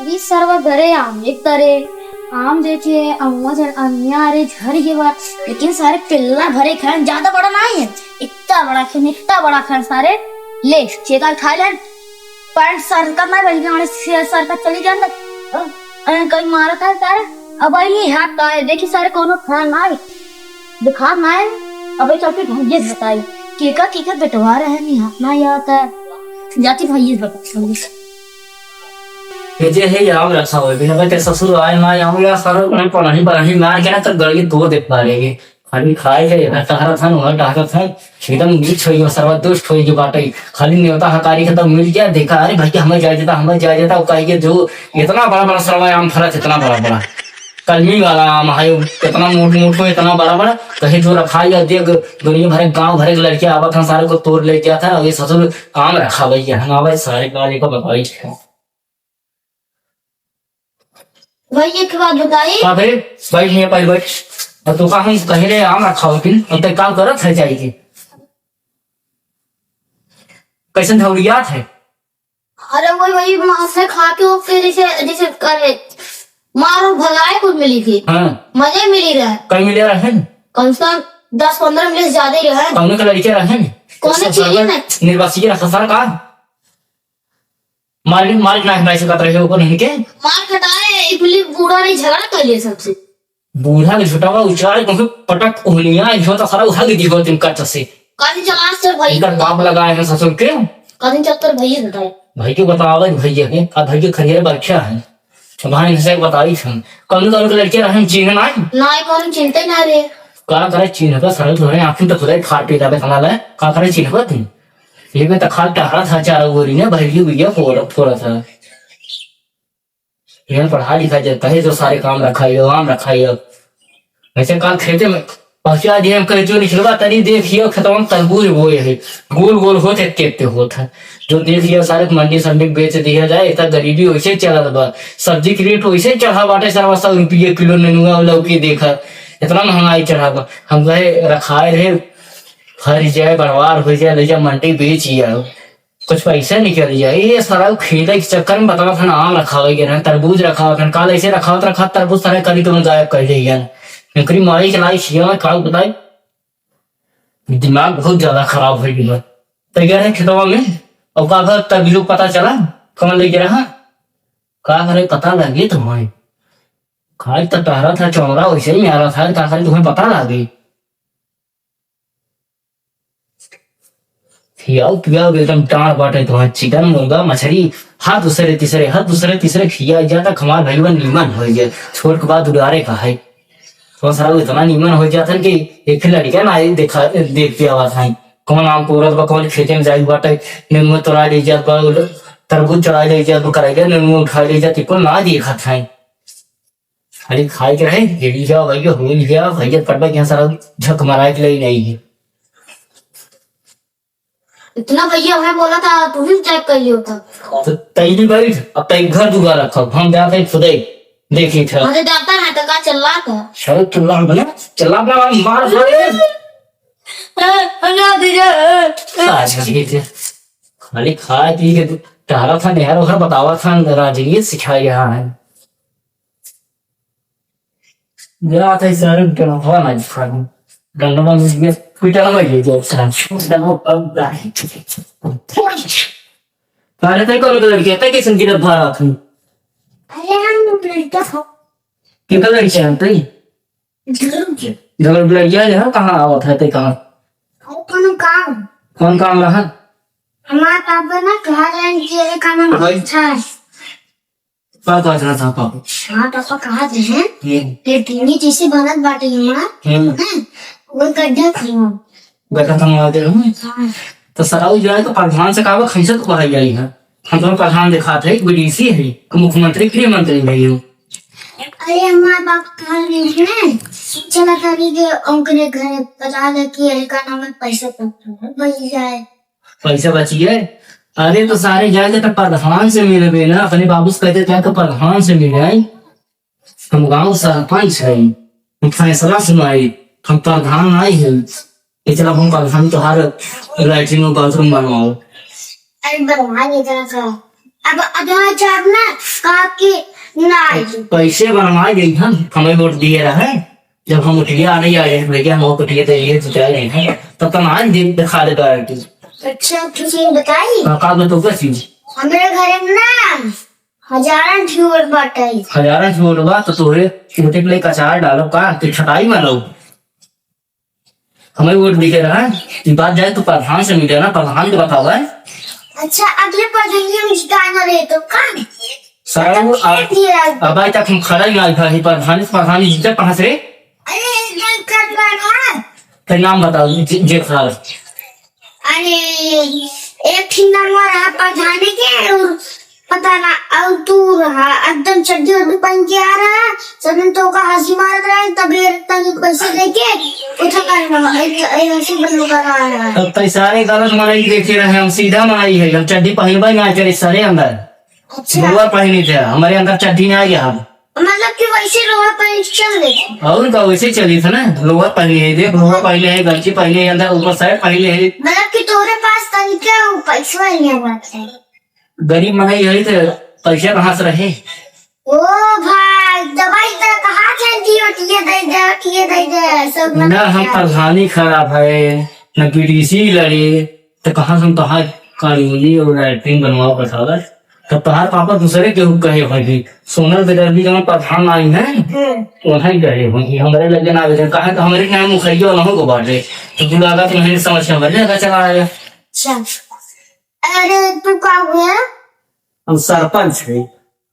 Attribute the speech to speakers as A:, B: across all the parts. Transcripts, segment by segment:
A: अभी सर्व घरे आम एक तरे आम देखे अम्मा जन अन्या रे झर के बाद लेकिन सारे पिल्ला भरे खान ज्यादा बड़ा नहीं है, इतना बड़ा खान सारे ले चेता खा ले पैंट सर का मैं वही गाने सर का चली जाता कहीं मारा था सारे अब आई हाथ का है देखी सारे कोनो खान ना दिखा ना अब चल के भैया बताई केका बेटवा रहे नहीं हाथ ना आता है जाती भैया बता
B: ये जे है यार रखा हुआ है बिना तेरे ससुर आए ना यहाँ यार सारा उन्हें पढ़ाई मार के ना तो गड़े दो देख पा रहे हैं खाली खाए है ना टहरा था ना टहरा था एकदम नीच हुई और सर्वदोष हुई जो बाटे खाली न्योता हकारी खत्म मिल गया देखा अरे भाई हमें जाए जाता वो कही जो इतना बड़ा सरवा आम फरा इतना बड़ा कलमी वाला आम है इतना मोट को इतना बड़ा कहीं जो रखा या देख दुनिया भरे गांव भरे लड़के आवत था सारे को तोड़ ले गया था और ये ससुर आम रखा भैया हमारे सारे गाली को बताई
A: वही एक बात बताई
B: भाई नहीं पाई बैठ और तो हम कह रहे आम रखा हो फिर अब तक काम करत है जाएगी कैसे धौरियात है
A: अरे वही मां से खा के वो फिर जैसे करे मारो भगाए कुछ मिली थी
B: हाँ
A: मजे मिली रहे
B: कहीं मिले रहे
A: कम से कम 10-15 मिनट ज्यादा ही रहे
B: कौन का लड़के रहे
A: कौन चाहिए ना
B: निर्वासित रखा सर का मालिक ना पैसे कत रहे ऊपर नहीं के
A: मार कटाए इबली बूढ़ा नहीं झगड़ा कर लिया सबसे
B: बूढ़ा के छोटा हुआ उचार क्योंकि पटक उंगलियां इसमें तो सारा उठा के दिखो तुम कट से
A: कादी चला से भाई
B: इधर बाप लगाए हैं ससुर के
A: कादी चक्कर भैया बताए
B: भाई के बताओ भैया के का भाई के खरिया बच्चा है भाई से बताई छन कौन के लड़के रहे चीन ना
A: कौन चिंता ना रे
B: का करे चीन का सरल थोड़े आंखें तो खुदा फाड़ पे जावे खाना ले का करे चीन का तुम ये में तो खाल टहरा था चार गोरी ने भाई की भैया थोड़ा था ये पढ़ा लिखा जाता है जो सारे काम रखाई आम रखाई वैसे काल खेते में पहुंचा दिए हम कहे जो निकलवा तरी देखिए खतम तरबूज बोए है गोल होते केते होता जो देख लिया सारे मंडी संडी बेच दिया जाए इतना गरीबी वैसे चला था सब्जी की रेट वैसे चढ़ा बाटे 100 किलो नेनुआ लौकी देखा इतना महंगाई चढ़ा हम कहे रखाए रहे हर जाए बरवार हो जाए ले जाए मंडी बेच कुछ पैसा निकल जाए ये सारा खेले के चक्कर में बतावा था आम रखा हुआ तरबूज रखा हुआ काल ऐसे रखा तरबूज सारे करी तो गायब कर दिया नौकरी मारी चलाई छिया में काल बताए दिमाग बहुत ज्यादा खराब हो गया तैयार है खेतवा में और का घर तभी लोग पता चला कौन ले गया रहा का करे पता लगे तुम्हें खाई तो टहरा था चौरा वैसे ही आ रहा था का करे तुम्हें पता लगे पियाओ एकदम टाण बाटे तो चिकन मुर्गा मछली हर दूसरे तीसरे खिया जाता खमार भाई नीमन हो गया छोड़ के बाद उड़ारे का है तो सारा इतना नीमन हो जाता कि एक लड़का ना देखते आवा था कौन आम पूरा कौन खेते में जाए बाटे नींबू तोड़ा ले जात तरबूज चढ़ा ले जात कराएगा नींबू उठा ले जाती को ना देखा था खाली खाए के रहे गिरी जाओ भैया हो गया भैया पड़वा यहाँ सारा झक मारा के लिए नहीं है
A: इतना भैया हमें बोला था तू भी चेक कर लियो था
B: तो तैली बैठ अब तक घर दुआ रखो हम जाते खुदे देखी था
A: मुझे जाता है तो का चल रहा था
B: शरत चला बना मार पड़े
A: ना दीजिए
B: खाली खा पी के टहरा था नहर वहर बतावा था राजगीर सिखाया यहाँ है जाता है सारे डंडवा ना जिखाने डंडवा में पीटा लगा ये जो डंडवा अब दाही तारे तक कौन लड़के तक किसन की डब्बा रखी
A: अरे हम लड़का था
B: क्या लड़के हैं तई जगह लड़कियां जो कहाँ आवत है तई कहाँ कौन काम रहा
A: हमारा पापा ना कहा जाएंगे काम अच्छा है
B: पापा था पापा
A: हाँ पापा कहा थे ये टीनी जैसे बनत बाटे हमारा वो गड्ढा खींचो
B: बैठा था वहाँ दे तो सराउ जाए तो प्रधान से कहा खैसे तो कहा जाए है हम तो प्रधान दिखाते हैं बीडीसी है मुख्यमंत्री गृह मंत्री नहीं हो
A: अरे हमारा बाप कहा नहीं चला था कि उनके घर 50 लाख की का नाम में पैसा बच जाए
B: पैसा बचिए अरे तो सारे जाए तो प्रधान से मिले ना अपने बाबू से कहते थे तो प्रधान से मिले हम गाँव सरपंच है फैसला सुनाई हम प्रधान आई है इतना हम प्रधान तो हर लैट्रिन बाथरूम बनवाओ
A: अरे बनवा नहीं जरा सा अब अगला चार ना काके ना आएगी।
B: पैसे बनवाए गई हम हमें वोट दिए रहे जब हम उठिया नहीं आए भैया हम उठिए तो ये जुटाए नहीं है तब तक आज दिन दिखा देता है कि
A: अच्छा किसी ने बताई
B: का तो कैसी
A: हमारे घर में ना हजारों झूठ बाटाई।
B: हजारों वोट बा तो तोरे छोटे प्ले का चार डालो का तो छटाई में लो हमें वोट दिखे रहा ये बात जाए तो प्रधान से मिले ना प्रधान को बताओ है
A: अच्छा अगले प्रधान में जिताना रहे तो का
B: सारा वो अब आज तक हम खड़ा ही नहीं था प्रधान जीते कहाँ से
A: अरे नहीं करना ना
B: तो नाम बताओ जे खड़ा
A: अरे एक ही नाम रहा प्रधान के और पता ना और तू रहा एकदम चड्डी और पहन के आ रहा सबने तो का हंसी मार रहा है तभी तक पैसे देके उठा कर हंसी बंद कर रहा है।
B: तब तो सारे गलत मनाई देखे रहे हम सीधा मनाई है हम चड्डी पहनबा ना करे सारे अंदर
A: अच्छा
B: लोअर पहनी थे हमारे अंदर चड्डी नहीं आ गया हम
A: मतलब कि वैसे लोहा पहन चल रहे
B: और का वैसे चली था ना लोअर पहनी है देख लोअर पहने है गंजी पहने है अंदर ऊपर साइड पहने है
A: मतलब कि तोरे पास तनिका पैसा नहीं है बात है।
B: गरीब मनाई है तो पैसे कहाँ से रहे
A: ओ भाई दवाई तो कहाँ से दियो दे दे सब
B: ना हम प्रधानी खराब है न पीडीसी लड़े तो कहाँ से हम तहार कानूनी और राइटिंग बनवाओ बताओ तब तहार पापा दूसरे के कहे भाई सोनल बेदर्दी जब प्रधान आई है वहाँ गए होंगे हमारे लगे ना आवेदन कहा तो हमारे नाम मुखिया ना हो बांटे तो तू लगा तो नहीं समझ में लगा चला आया
A: अच्छा अरे तू क्या हुआ
B: हम सरपंच है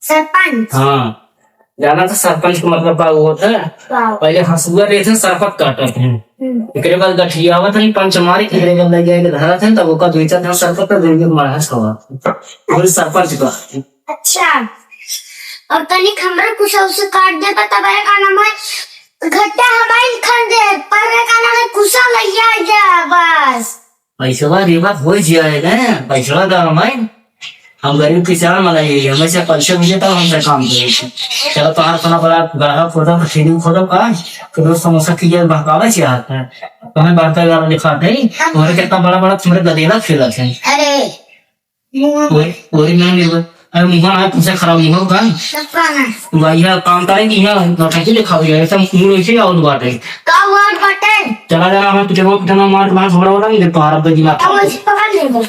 A: सरपंच
B: हाँ जाना था सरपंच का मतलब क्या होता है पहले हंसुआ रहे थे सरपंच काटते हैं एकरे बाद गठिया हुआ था पंच मारी एकरे बाद लग गया धरा थे तब ओका दुई चार सरपंच का देंगे मारा सवा और सरपंच का
A: अच्छा और तनिक हमरा कुछ उसे काट दे तब का नाम है घट्टा हवाई खन दे पर का नाम है कुसा लइया जा बस
B: पैसा रेवा हो जाएगा पैसा दाम है हम गरीब किसान मनाइए हमेशा पैसे मिले तब हमसे काम करेंगे चलो तुम्हारा अपना बड़ा ग्राहक खोदा फीडिंग खोदा का फिर समोसा की ये बहकावे से आता है तुम्हें बात वाला दिखाते ही तुम्हारे कितना बड़ा बड़ा तुम्हारे गदेला खेला थे
A: अरे
B: वही मैं नहीं अरे मुंह ना तुमसे खराब नहीं होगा
A: सबका
B: भाई यार काम करेंगे यहाँ नौटंकी दिखाओ यार ऐसा मुंह ऐसे और बात है
A: का वर्ड बटन
B: चला जाना मैं तुझे वो पिटना मार मार थोड़ा बड़ा नहीं तुम्हारा बजीला
A: अब मुझे पकड़ ले वो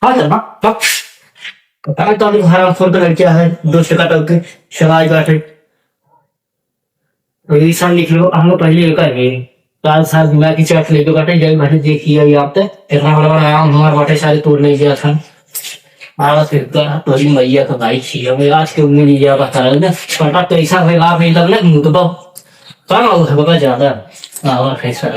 B: हाँ चल ना तब पता तो अभी हराम फोन पे क्या है दोस्त का टोके शराज बैठे ये साल लिख लो हम लोग पहले एक है साल साल दिमाग की चाट लेके बैठे जाए बैठे देखिए ये आप तक इतना बड़ा बड़ा आया हमारे बैठे सारे तोड़ ले गया था आवा फिर तो ही मैया का भाई थी हमें आज के उम्मीद ये बता रहे ना पता पैसा है आप नहीं लगना तो कम हो है ज्यादा आवा कैसा